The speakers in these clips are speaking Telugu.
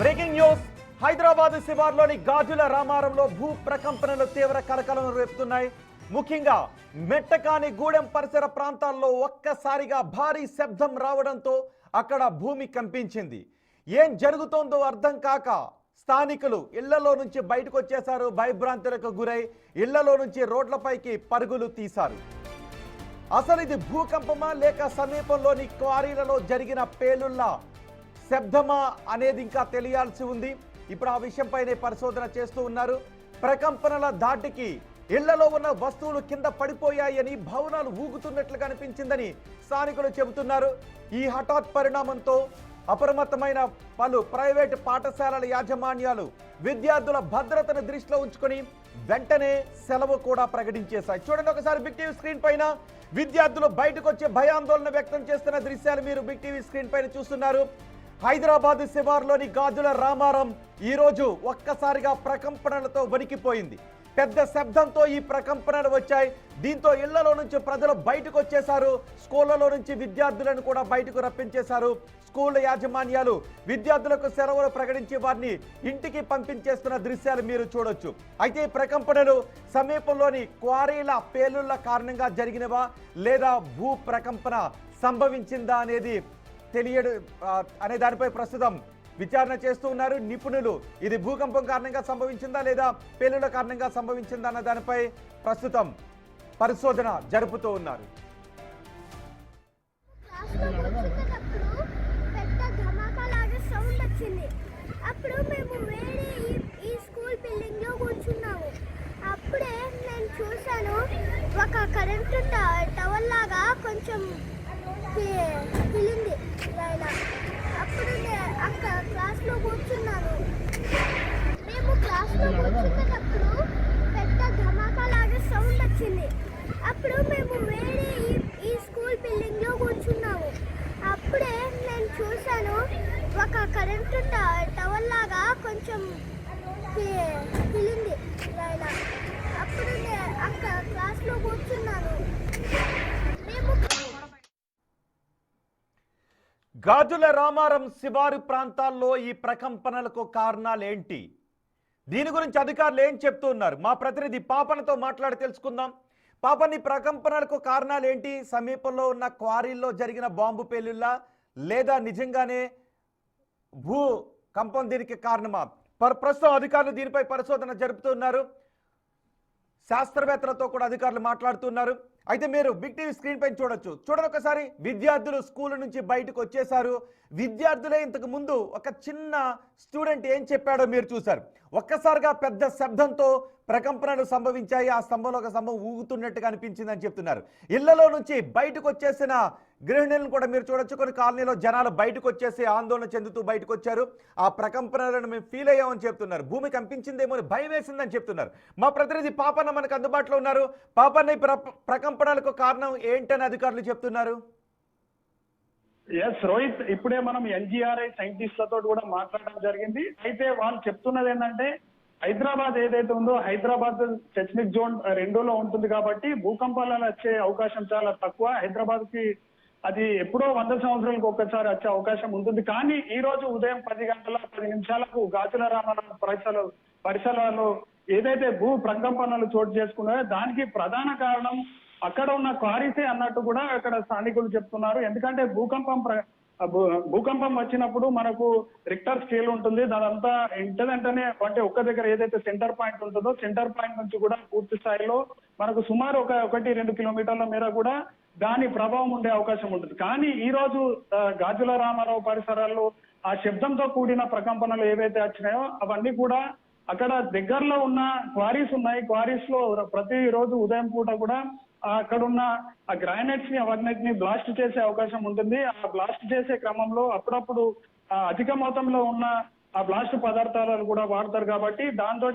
Breaking news. హైదరాబాద్ శివార్లోని గాజుల రామారంలో భూ ప్రకంపనలు తీవ్ర కలకలం రేపుతున్నాయి. ముఖ్యంగా మెట్టకాని గూడెం పరిసర ప్రాంతాల్లో ఒక్కసారిగా భారీ శబ్దం రావడంతో అక్కడ భూమి కంపించింది. ఏం జరుగుతోందో అర్థం కాక స్థానికులు ఇళ్లలో నుంచి బయటకు వచ్చేశారు. భయభ్రాంతులకు గురై ఇళ్లలో నుంచి రోడ్లపైకి పరుగులు తీశారు. అసలు ఇది భూకంపమా లేక సమీపంలోని క్వారీలలో జరిగిన పేలుళ్ల శబ్దమా అనేది ఇంకా తెలియాల్సి ఉంది. ఇప్పుడు ఆ విషయంపైనే పరిశోధన చేస్తూ ఉన్నారు. ప్రకంపనల ధాటికి ఇళ్లలో ఉన్న వస్తువులు కింద పడిపోయాయని, భవనాలు ఊగుతున్నట్లుగా అనిపించిందని స్థానికులు చెబుతున్నారు. ఈ హఠాత్ పరిణామంతో అప్రమత్తమైన పలు ప్రైవేటు పాఠశాలల యాజమాన్యాలు విద్యార్థుల భద్రతను దృష్టిలో ఉంచుకొని వెంటనే సెలవు కూడా ప్రకటించేశాయి. చూడండి ఒకసారి బిగ్ టీవీ స్క్రీన్ పైన విద్యార్థులు బయటకు వచ్చే భయాందోళన వ్యక్తం చేస్తున్న దృశ్యాలు మీరు బిగ్ టీవీ స్క్రీన్ పైన చూస్తున్నారు. హైదరాబాద్ శివార్లోని గాజుల రామారం ఈరోజు ఒక్కసారిగా ప్రకంపనలతో వణికిపోయింది. పెద్ద శబ్దంతో ఈ ప్రకంపనలు వచ్చాయి. దీంతో ఇళ్లలో నుంచి ప్రజలు బయటకు వచ్చేశారు. స్కూళ్లలో నుంచి విద్యార్థులను కూడా బయటకు రప్పించేశారు. స్కూల్ యాజమాన్యాలు విద్యార్థులకు సెలవులు ప్రకటించి వారిని ఇంటికి పంపించేస్తున్న దృశ్యాలు మీరు చూడొచ్చు. అయితే ఈ ప్రకంపనలు సమీపంలోని క్వారీల పేలుళ్ల కారణంగా జరిగినవా లేదా భూ ప్రకంపన సంభవించిందా అనేది తెలియదు అనే దానిపై ప్రస్తుతం విచారణ చేస్తూ ఉన్నారు నిపుణులు. ఇది భూకంపం కారణంగా సంభవించిందా లేదా పేలుళ్ల కారణంగా సంభవించిందా అన్న దానిపై ప్రస్తుతం పరిశోధన జరుపుతూ ఉన్నారు. అప్పుడు మేము వేరే ఈ స్కూల్ బిల్డింగ్ లో కూర్చున్నాము. అప్పుడే నేను చూశాను ఒక కరెంటు టవర్ లాగా కొంచెం పిలింది. అప్పుడు అక్కడ క్లాస్లో కూర్చున్నాను. మేము క్లాస్లో కూర్చున్నప్పుడు పెద్ద ధమాకా లాగా సౌండ్ వచ్చింది. అప్పుడు మేము వేరే ఈ స్కూల్ బిల్డింగ్ లో కూర్చున్నాము. అప్పుడే నేను చూశాను ఒక కరెంటు టవర్ లాగా కొంచెం పిలింది. అప్పుడు అక్కడ క్లాస్లో కూర్చున్నాను. మేము గాజుల రామారం శివారు ప్రాంతాల్లో ఈ ప్రకంపనలకు కారణాలేంటి, దీని గురించి అధికారులు ఏం చెప్తూ ఉన్నారు? మా ప్రతినిధి పాపనతో మాట్లాడి తెలుసుకుందాం. పాపని, ప్రకంపనలకు కారణాలేంటి? సమీపంలో ఉన్న క్వారీల్లో జరిగిన బాంబు పేలుళ్ళ లేదా నిజంగానే భూ కంపం దీనికి కారణమా? ప్రస్తుతం అధికారులు దీనిపై పరిశోధన జరుపుతున్నారు. శాస్త్రవేత్తలతో కూడా అధికారులు మాట్లాడుతున్నారు. అయితే మీరు బిగ్ టీవీ స్క్రీన్ పైన చూడండి ఒకసారి. విద్యార్థులు స్కూల్ నుంచి బయటకు వచ్చేశారు. విద్యార్థులే ఇంతకు ముందు ఒక చిన్న స్టూడెంట్ ఏం చెప్పాడో మీరు చూశారు. ఒక్కసారిగా పెద్ద శబ్దంతో ప్రకంపనలు సంభవించాయి. ఆ స్తంభంలో ఒక స్తంభం ఊగుతున్నట్టుగా అనిపించిందని చెప్తున్నారు. ఇళ్లలో నుంచి బయటకు వచ్చేసిన గృహిణులను కూడా మీరు చూడొచ్చు. కొన్ని కాలనీలో జనాలు బయటకు వచ్చేసి ఆందోళన చెందుతూ బయటకు వచ్చారు. ఆ ప్రకంపనలను మేము ఫీల్ అయ్యామని చెప్తున్నారు. భూమి కంపించిందేమో అని భయం వేసిందని చెప్తున్నారు. మా ప్రతినిధి పాపన్న మనకు అందుబాటులో ఉన్నారు. పాపన్న, ప్రకంపనలకు కారణం ఏంటని అధికారులు చెప్తున్నారు? ఎస్ రోహిత్, ఇప్పుడే మనం ఎన్జిఆర్ఐ సైంటిస్టులతో కూడా మాట్లాడడం జరిగింది. అయితే వాళ్ళు చెప్తున్నది ఏంటంటే హైదరాబాద్ ఏదైతే ఉందో హైదరాబాద్ సెస్మిక్ జోన్ 2లో ఉంటుంది కాబట్టి భూకంపాలు వచ్చే అవకాశం చాలా తక్కువ. హైదరాబాద్ కి అది ఎప్పుడో 100 సంవత్సరాలకు ఒక్కసారి వచ్చే అవకాశం ఉంటుంది. కానీ ఈ రోజు ఉదయం 10 గంటల 10 నిమిషాలకు గాజుల రామారం పరిసరాల్లో ఏదైతే భూ ప్రకంపనలు చోటు చేసుకున్నాయో దానికి ప్రధాన కారణం అక్కడ ఉన్న క్వారీసే అన్నట్టు కూడా అక్కడ స్థానికులు చెప్తున్నారు. ఎందుకంటే భూకంపం వచ్చినప్పుడు మనకు రిక్టర్ స్కేల్ ఉంటుంది. దానంతా ఇంటదంటనే అంటే ఒక్క దగ్గర ఏదైతే సెంటర్ పాయింట్ ఉంటుందో సెంటర్ పాయింట్ నుంచి కూడా పూర్తి స్థాయిలో మనకు సుమారు 1-2 కిలోమీటర్ల మేర కూడా దాని ప్రభావం ఉండే అవకాశం ఉంటుంది. కానీ ఈ రోజు గాజుల రామారావు పరిసరాల్లో ఆ శబ్దంతో కూడిన ప్రకంపనలు ఏవైతే వచ్చినాయో అవన్నీ కూడా అక్కడ దగ్గరలో ఉన్న క్వారీస్ ఉన్నాయి. క్వారీస్ లో ప్రతిరోజు ఉదయం పూట కూడా అక్కడున్న ఆ గ్రానైట్స్ ని అవన్నిటిని బ్లాస్ట్ చేసే అవకాశం ఉంటుంది. ఆ బ్లాస్ట్ చేసే క్రమంలో అప్పుడప్పుడు అధిక మొత్తంలో ఉన్న ఆ బ్లాస్ట్ పదార్థాలను కూడా వాడతారు కాబట్టి దాంతో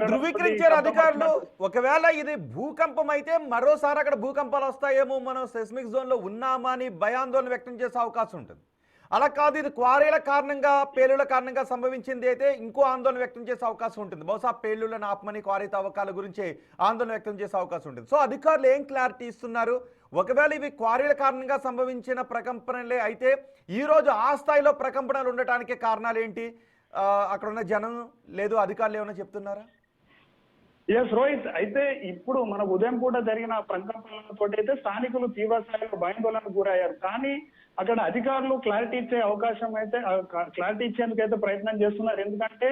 ధృవీకరించారు అధికారులు. ఒకవేళ ఇది భూకంపం అయితే మరోసారి అక్కడ భూకంపాలు వస్తాయేమో, మనం సెస్మిక్ జోన్ లో ఉన్నామా అని భయాందోళన వ్యక్తం చేసే అవకాశం ఉంటుంది. అలా కాదు, ఇది క్వారీల కారణంగా పేలుళ్ల కారణంగా సంభవించింది అయితే ఇంకో ఆందోళన వ్యక్తం చేసే అవకాశం ఉంటుంది. బహుశా పేలుళ్లను ఆపమని, క్వారీ తవ్వకాల గురించి ఆందోళన వ్యక్తం చేసే అవకాశం ఉంటుంది. సో అధికారులు ఏం క్లారిటీ ఇస్తున్నారు? ఒకవేళ ఇవి క్వారీల కారణంగా సంభవించిన ప్రకంపనలే అయితే ఈ రోజు ఆ స్థాయిలో ప్రకంపనలు ఉండటానికి కారణాలు ఏంటి? అక్కడ ఉన్న జనం లేదు అధికారులు ఏమైనా చెప్తున్నారా? ఎస్ రోహిత్, అయితే ఇప్పుడు మన ఉదయం పూట జరిగిన ప్రకంపనలతో అయితే స్థానికులు తీవ్ర స్థాయిలో భయాందోళనకు గురయ్యారు. కానీ అక్కడ అధికారులు క్లారిటీ ఇచ్చే అవకాశం అయితే క్లారిటీ ఇచ్చేందుకు అయితే ప్రయత్నం చేస్తున్నారు. ఎందుకంటే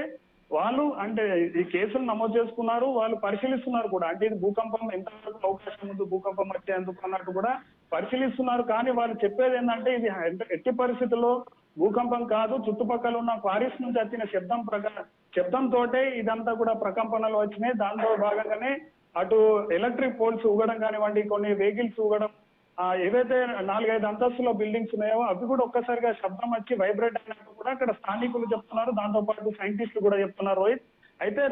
వాళ్ళు అంటే ఈ కేసులు నమోదు చేసుకున్నారు, వాళ్ళు పరిశీలిస్తున్నారు కూడా. అంటే ఇది భూకంపం ఎంతవరకు అవకాశం ఉంది భూకంపం వచ్చేందుకు అన్నట్టు కూడా పరిశీలిస్తున్నారు. కానీ వాళ్ళు చెప్పేది ఏంటంటే ఇది ఎట్టి పరిస్థితుల్లో భూకంపం కాదు, చుట్టుపక్కల ఉన్న క్వారీస్ నుంచి వచ్చిన శబ్దంతో ఇదంతా కూడా ప్రకంపనలు వచ్చినాయి. దాంతో భాగంగానే అటు ఎలక్ట్రిక్ పోల్స్ ఊగడం కానివ్వండి, కొన్ని వెహికల్స్ ఊగడం, ఏవైతే 4-5 అంతస్తుల బిల్డింగ్స్ ఉన్నాయో అవి కూడా ఒక్కసారిగా శబ్దం వచ్చి వైబ్రేట్ అయినట్టు కూడా అక్కడ స్థానికులు చెప్తున్నారు. దాంతో పాటు సైంటిస్టులు కూడా చెప్తున్నారు రోహిత్. అయితే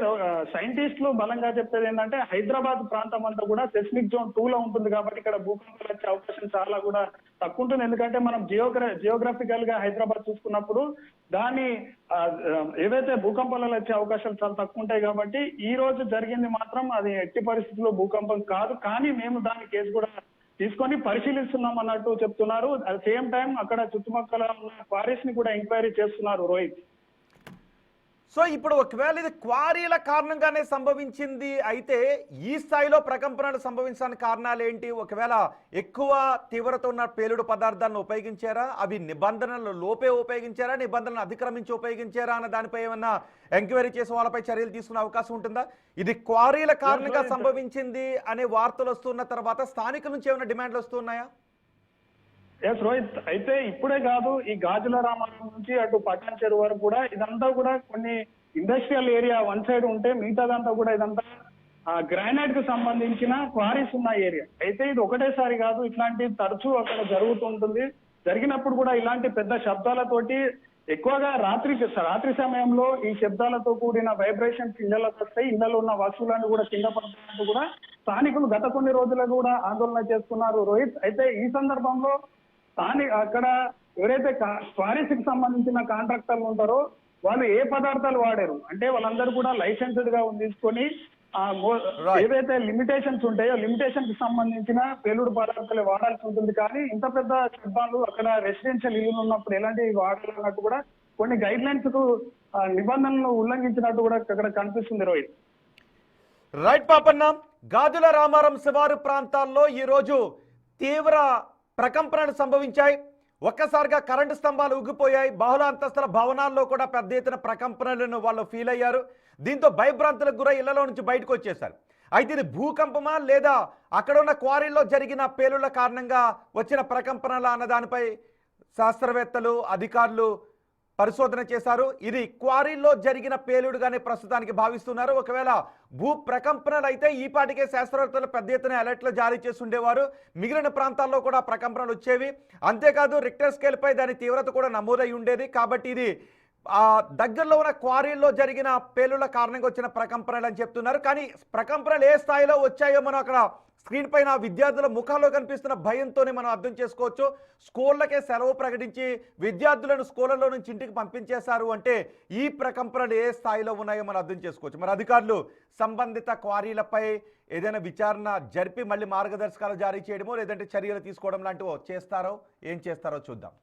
సైంటిస్టులు బలంగా చెప్పేది ఏంటంటే హైదరాబాద్ ప్రాంతం అంతా కూడా సెస్మిక్ జోన్ 2 లో ఉంటుంది కాబట్టి ఇక్కడ భూకంపాలు వచ్చే అవకాశం చాలా కూడా తక్కువ ఉంటుంది. ఎందుకంటే మనం జియోగ్రఫికల్ గా హైదరాబాద్ చూసుకున్నప్పుడు దాని ఏవైతే భూకంపాలు వచ్చే అవకాశాలు చాలా తక్కువ ఉంటాయి. కాబట్టి ఈ రోజు జరిగింది మాత్రం అది ఎట్టి పరిస్థితుల్లో భూకంపం కాదు, కానీ మేము దాని కేసు కూడా తీసుకొని పరిశీలిస్తున్నాం అన్నట్టు చెప్తున్నారు. అట్ సేమ్ టైం అక్కడ చుట్టుపక్కల ఉన్న క్వారీస్ ని కూడా ఎంక్వైరీ చేస్తున్నారు రోహిత్. సో ఇప్పుడు ఒకవేళ ఇది క్వారీల కారణంగానే సంభవించింది అయితే ఈ స్థాయిలో ప్రకంపనలు సంభవించడానికి కారణాలు ఏంటి? ఒకవేళ ఎక్కువ తీవ్రత ఉన్న పేలుడు పదార్థాలను ఉపయోగించారా, అవి నిబంధనలు లోపే ఉపయోగించారా, నిబంధనలు అతిక్రమించి ఉపయోగించారా అన్న దానిపై ఏమన్నా ఎంక్వైరీ చేసే వాళ్ళపై చర్యలు తీసుకునే అవకాశం ఉంటుందా? ఇది క్వారీల కారణంగా సంభవించింది అనే వార్తలు వస్తున్న తర్వాత స్థానికుల నుంచి ఏమైనా డిమాండ్లు వస్తున్నాయా? ఎస్ రోహిత్, అయితే ఇప్పుడే కాదు, ఈ గాజుల రామారం నుంచి అటు పటాన్ చెరువు వరకు కూడా ఇదంతా కూడా కొన్ని ఇండస్ట్రియల్ ఏరియా వన్ సైడ్ ఉంటే మిగతాదంతా కూడా ఇదంతా గ్రానైట్ కు సంబంధించిన క్వారీస్ ఉన్న ఏరియా. అయితే ఇది ఒకటేసారి కాదు, ఇట్లాంటి తరచూ అక్కడ జరుగుతుంటుంది. జరిగినప్పుడు కూడా ఇలాంటి పెద్ద శబ్దాలతోటి ఎక్కువగా రాత్రి సమయంలో ఈ శబ్దాలతో కూడిన వైబ్రేషన్స్ ఇళ్లలోకి వస్తాయి. ఇళ్లలో ఉన్న వస్తువులను కూడా కింద పడుతున్నట్టు కూడా స్థానికులు గత కొన్ని రోజులు కూడా ఆందోళన చేస్తున్నారు రోహిత్. అయితే ఈ సందర్భంలో అక్కడ ఎవరైతే క్వారీస్ కి సంబంధించిన కాంట్రాక్టర్లు ఉంటారో వాళ్ళు ఏ పదార్థాలు వాడారు అంటే వాళ్ళందరూ కూడా లైసెన్స్డ్ గా తీసుకొని ఏవైతే లిమిటేషన్స్ ఉంటాయో లిమిటేషన్ కి సంబంధించిన పేలుడు పదార్థాలు వాడాల్సి ఉంటుంది. కానీ ఇంత పెద్ద శబ్దాలు అక్కడ రెసిడెన్షియల్ ఇల్లు ఉన్నప్పుడు ఎలాంటివి వాడాలన్నట్టు కూడా కొన్ని గైడ్ లైన్స్ కు నిబంధనలు ఉల్లంఘించినట్టు కూడా అక్కడ కనిపిస్తుంది రోహిత్. రైట్ పాపన్న, గాజుల రామారం శివారు ప్రాంతాల్లో ఈ రోజు తీవ్ర ప్రకంపనలు సంభవించాయి. ఒక్కసారిగా కరెంటు స్తంభాలు ఊగిపోయాయి. బహుళ అంతస్తుల భవనాల్లో కూడా పెద్ద ఎత్తున ప్రకంపనలను వాళ్ళు ఫీల్ అయ్యారు. దీంతో భయభ్రాంతులకు గురై ఇళ్లలో నుంచి బయటకు వచ్చేశారు. అయితే ఇది భూకంపమా లేదా అక్కడ ఉన్న క్వారీల్లో జరిగిన పేలుళ్ల కారణంగా వచ్చిన ప్రకంపనల అన్న దానిపై శాస్త్రవేత్తలు అధికారులు పరిశోధన చేశారు. ఇది క్వారీల్లో జరిగిన పేలుడుగానే ప్రస్తుతానికి భావిస్తున్నారు. ఒకవేళ భూ ప్రకంపనలు అయితే ఈ పాటికే శాస్త్రవేత్తలు పెద్ద ఎత్తున అలర్ట్లు జారీ చేసి ఉండేవారు. మిగిలిన ప్రాంతాల్లో కూడా ప్రకంపనలు వచ్చేవి. అంతేకాదు రిక్టర్ స్కేల్పై దాని తీవ్రత కూడా నమోదై ఉండేది. కాబట్టి ఇది దగ్గరలో ఉన్న క్వారీల్లో జరిగిన పేలుళ్ల కారణంగా వచ్చిన ప్రకంపనలు అని చెప్తున్నారు. కానీ ప్రకంపనలు ఏ స్థాయిలో వచ్చాయో మనం అక్కడ స్క్రీన్ పైన విద్యార్థుల ముఖాల్లో కనిపిస్తున్న భయంతోనే మనం అర్థం చేసుకోవచ్చు. స్కూళ్ళకే సెలవు ప్రకటించి విద్యార్థులను స్కూళ్ళలో నుంచి ఇంటికి పంపించేశారు అంటే ఈ ప్రకంపనలు ఏ స్థాయిలో ఉన్నాయో మనం అర్థం చేసుకోవచ్చు. మరి అధికారులు సంబంధిత క్వారీలపై ఏదైనా విచారణ జరిపి మళ్ళీ మార్గదర్శకాలు జారీ చేయడమో లేదంటే చర్యలు తీసుకోవడం లాంటివో చేస్తారో ఏం చేస్తారో చూద్దాం.